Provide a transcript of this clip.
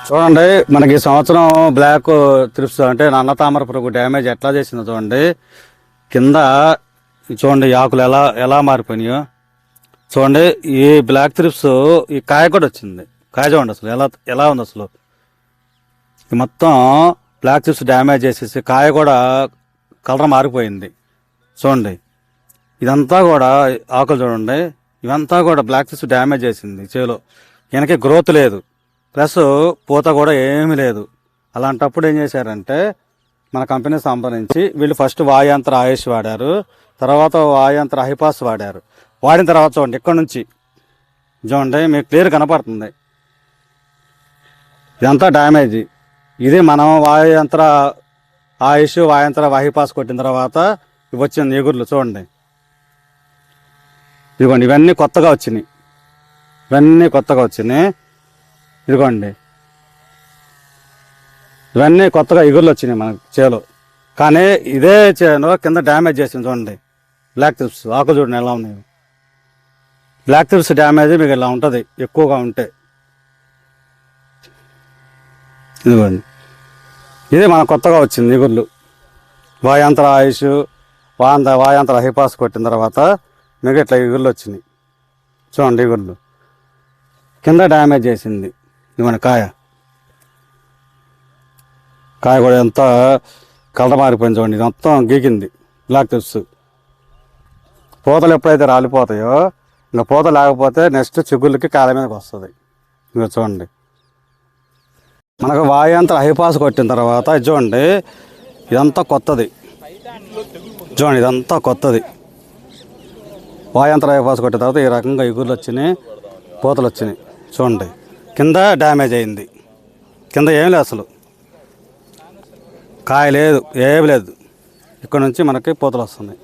చూడండి, మనకి ఈ సంవత్సరం బ్లాక్ త్రిప్స్ అంటే నల్ల తామర పురుగు డ్యామేజ్ ఎట్లా చేసిందో చూడండి. కింద చూడండి ఆకులు ఎలా ఎలా మారిపోయినాయో చూడండి. ఈ బ్లాక్ త్రిప్స్ ఈ కాయ కూడా వచ్చింది. కాయ చూడండి అసలు ఎలా ఎలా ఉంది అసలు. మొత్తం బ్లాక్ త్రిప్స్ డ్యామేజ్ చేసేసి కాయ కూడా కలర్ మారిపోయింది చూడండి. ఇదంతా కూడా ఆకులు చూడండి, ఇవంతా కూడా బ్లాక్ త్రిప్స్ డ్యామేజ్ చేసింది. చేలో వెనక గ్రోత్ లేదు, ప్లస్ పూత కూడా ఏమీ లేదు. అలాంటప్పుడు ఏం చేశారంటే మన కంపెనీ సంబంధించి వీళ్ళు ఫస్ట్ వాయాంతర ఆయుష్ వాడారు, తర్వాత వాయాంతర హైపాస్ వాడారు. వాడిన తర్వాత చూడండి ఇక్కడ నుంచి చూడండి మీకు క్లియర్ కనపడుతుంది ఇదంతా డ్యామేజ్. ఇది మనం వాయాంతర ఆయుష్ వాయాంతర హైపాస్ కొట్టిన తర్వాత ఇవి వచ్చింది ఎగుర్లు చూడండి. ఇదిగోండి ఇవన్నీ కొత్తగా వచ్చినాయి, ఇవన్నీ కొత్తగా వచ్చినాయి. ఇదిగోండి ఇవన్నీ కొత్తగా ఎగుర్లు వచ్చినాయి మన చేలో. కానీ ఇదే చేను కింద డ్యామేజ్ చేసింది చూడండి. బ్లాక్ త్రిప్స్ ఆకులు చూడండి ఎలా ఉన్నాయి. బ్లాక్ త్రిప్స్ డ్యామేజ్ మీకు ఇలా ఉంటుంది ఎక్కువగా ఉంటే. ఇదిగోండి ఇదే మన కొత్తగా వచ్చింది ఎగుర్లు. వాయాంతర ఆయుష్ వాయాంతర హైపాస్ కొట్టిన తర్వాత మీకు ఇట్లా ఎగుర్లు వచ్చినాయి చూడండి. ఎగుర్లు కింద డ్యామేజ్ చేసింది. ఇదిగోండి కాయ కూడా ఎంత కలర్ మారిపోయింది చూడండి. ఇది మొత్తం గీకింది బ్లాక్ త్రిప్స్. పూతలు ఎప్పుడైతే రాలిపోతాయో ఇంకా పూత లేకపోతే నెక్స్ట్ చిగుళ్ళకి కాల మీదకి వస్తుంది. ఇంకా చూడండి మనకు వాయాంతర హైపాస్ కొట్టిన తర్వాత చూడండి ఇదంతా కొత్తది. చూడండి ఇదంతా కొత్తది. వాయాంతర హైపాస్ కొట్టిన తర్వాత ఈ రకంగా ఎగుర్లు వచ్చినాయి, పూతలు వచ్చినాయి చూడండి. కింద డ్యామేజ్ అయింది, కింద ఏం లేదు అసలు, కాయ లేదు ఏమి లేదు. ఇక్కడ నుంచి మనకి పూతలు వస్తున్నాయి.